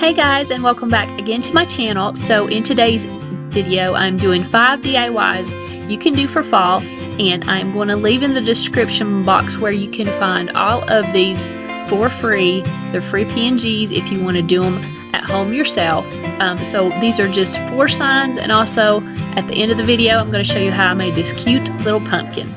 Hey guys, and welcome back again to my channel. So in today's video I'm doing 5 DIYs you can do for fall, and I'm going to leave in the description box where you can find all of these for free. They're free PNGs if you want to do them at home yourself. So these are just 4 signs, and also at the end of the video I'm going to show you how I made this cute little pumpkin.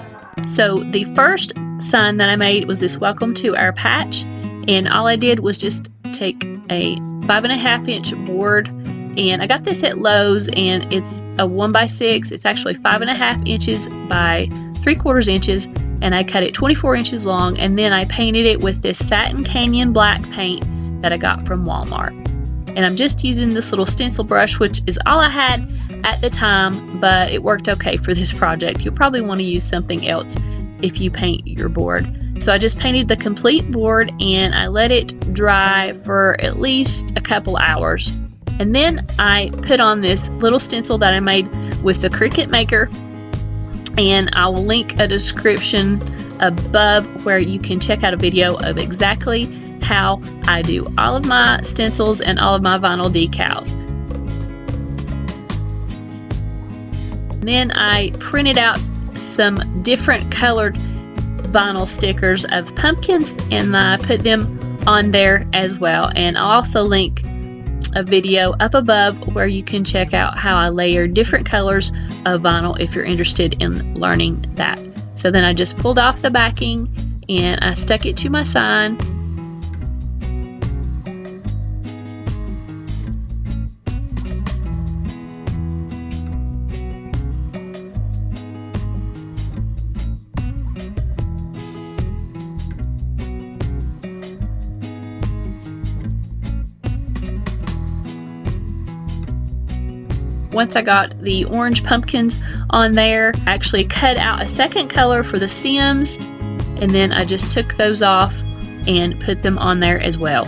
So the first sign that I made was this welcome to our patch, and all I did was just take a 5.5 inch board, and I got this at Lowe's, and it's a 1x6. It's actually 5.5 inches by 3/4 inches, and I cut it 24 inches long, and then I painted it with this Satin Canyon black paint that I got from Walmart. And I'm just using this little stencil brush, which is all I had at the time, but it worked okay for this project. You'll probably want to use something else if you paint your board. So I just painted the complete board, and I let it dry for at least a couple hours. And then I put on this little stencil that I made with the Cricut maker, and I will link a description above where you can check out a video of exactly how I do all of my stencils and all of my vinyl decals. And then I printed out some different colored vinyl stickers of pumpkins, and I put them on there as well. And I'll also link a video up above where you can check out how I layer different colors of vinyl if you're interested in learning that. So then I just pulled off the backing and I stuck it to my sign. Once I got the orange pumpkins on there, I actually cut out a second color for the stems, and then I just took those off and put them on there as well.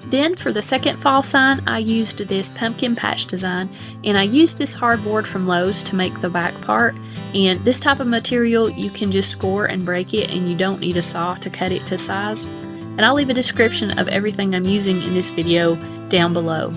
Then for the second fall sign, I used this pumpkin patch design, and I used this hardboard from Lowe's to make the back part. And this type of material you can just score and break it, and you don't need a saw to cut it to size. And I'll leave a description of everything I'm using in this video down below.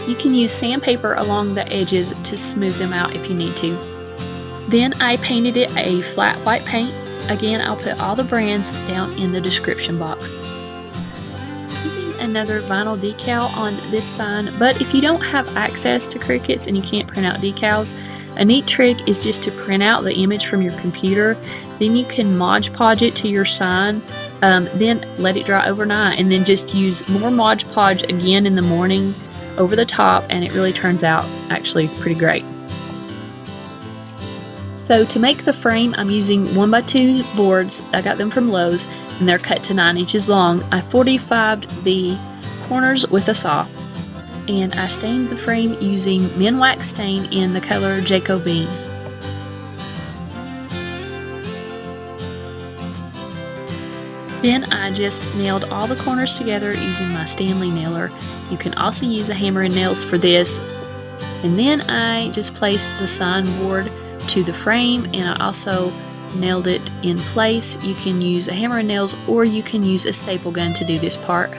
You can use sandpaper along the edges to smooth them out if you need to. Then I painted it a flat white paint. Again, I'll put all the brands down in the description box. Using another vinyl decal on this sign, but if you don't have access to Cricuts and you can't print out decals, a neat trick is just to print out the image from your computer. Then you can Mod Podge it to your sign, then let it dry overnight, and then just use more Mod Podge again in the morning over the top, and it really turns out actually pretty great. So to make the frame, I'm using 1x2 boards. I got them from Lowe's, and they're cut to 9 inches long. I 45'd the corners with a saw, and I stained the frame using Minwax stain in the color Jacobine. Then I just nailed all the corners together using my Stanley nailer. You can also use a hammer and nails for this. And then I just placed the sign board to the frame, and I also nailed it in place. You can use a hammer and nails, or you can use a staple gun to do this part.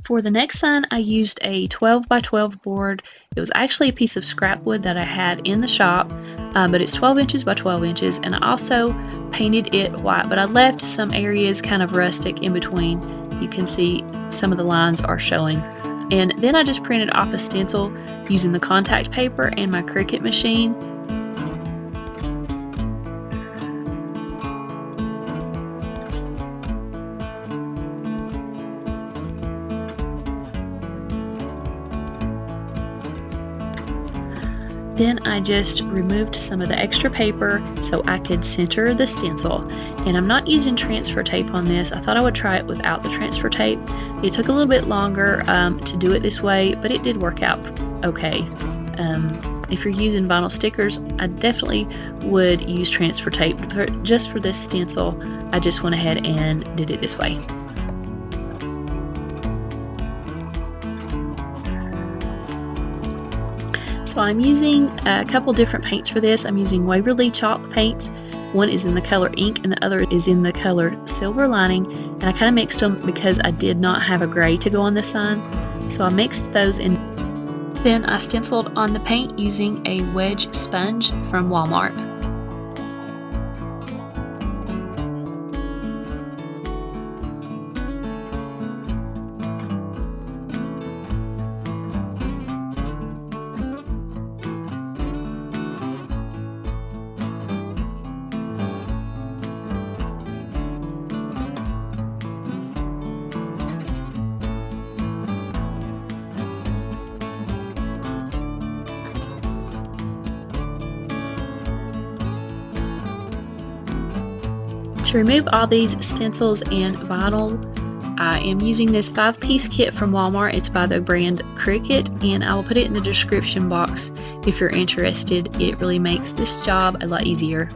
For the next sign, I used a 12x12 board. It was actually a piece of scrap wood that I had in the shop, but it's 12 inches by 12 inches, and I also painted it white, but I left some areas kind of rustic in between. You can see some of the lines are showing. And then I just printed off a stencil using the contact paper and my Cricut machine. Then I just removed some of the extra paper so I could center the stencil. And I'm not using transfer tape on this. I thought I would try it without the transfer tape. It took a little bit longer to do it this way, but it did work out okay. If you're using vinyl stickers, I definitely would use transfer tape. Just for this stencil, I just went ahead and did it this way. So I'm using a couple different paints for this. I'm using Waverly chalk paints. One is in the color ink and the other is in the color silver lining. And I kind of mixed them because I did not have a gray to go on the sign. So I mixed those in. Then I stenciled on the paint using a wedge sponge from Walmart. To remove all these stencils and vinyl, I am using this 5-piece kit from Walmart. It's by the brand Cricut, and I will put it in the description box if you're interested. It really makes this job a lot easier.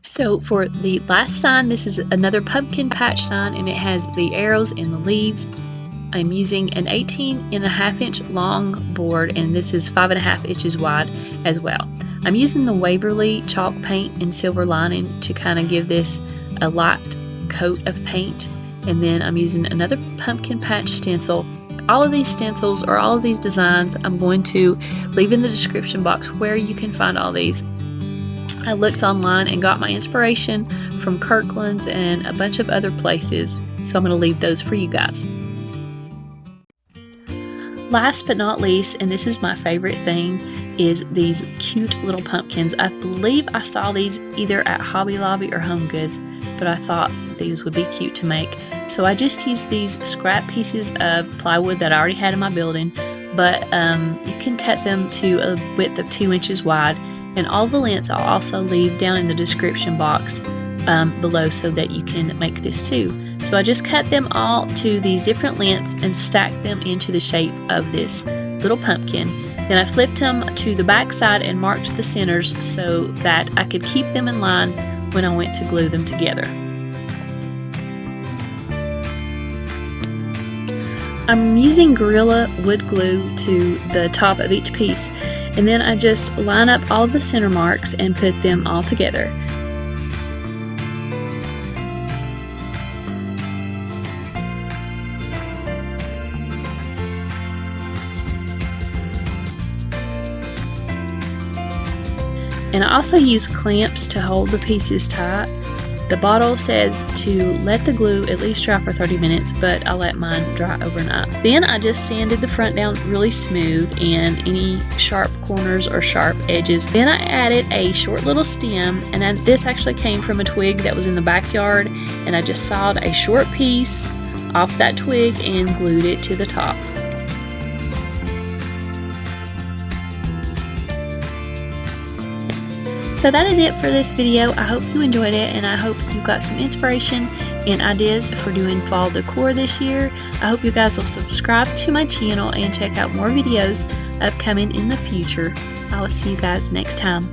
So for the last sign, this is another pumpkin patch sign, and it has the arrows and the leaves. I'm using an 18.5-inch long board, and this is 5.5 inches wide as well. I'm using the Waverly chalk paint in silver lining to kind of give this a light coat of paint, and then I'm using another pumpkin patch stencil. All of these stencils or all of these designs I'm going to leave in the description box where you can find all these. I looked online and got my inspiration from Kirkland's and a bunch of other places, so I'm going to leave those for you guys. Last but not least, and this is my favorite thing, is these cute little pumpkins. I believe I saw these either at Hobby Lobby or Home Goods, but I thought these would be cute to make. So I just used these scrap pieces of plywood that I already had in my building, but you can cut them to a width of 2 inches wide, and all the lengths I'll also leave down in the description box below so that you can make this too. So I just cut them all to these different lengths and stacked them into the shape of this little pumpkin. Then I flipped them to the back side and marked the centers so that I could keep them in line when I went to glue them together. I'm using Gorilla wood glue to the top of each piece, and then I just line up all the center marks and put them all together. And I also use clamps to hold the pieces tight. The bottle says to let the glue at least dry for 30 minutes, but I let mine dry overnight. Then I just sanded the front down really smooth and any sharp corners or sharp edges. Then I added a short little stem, and this actually came from a twig that was in the backyard, and I just sawed a short piece off that twig and glued it to the top. So that is it for this video. I hope you enjoyed it, and I hope you got some inspiration and ideas for doing fall decor this year. I hope you guys will subscribe to my channel and check out more videos upcoming in the future. I will see you guys next time.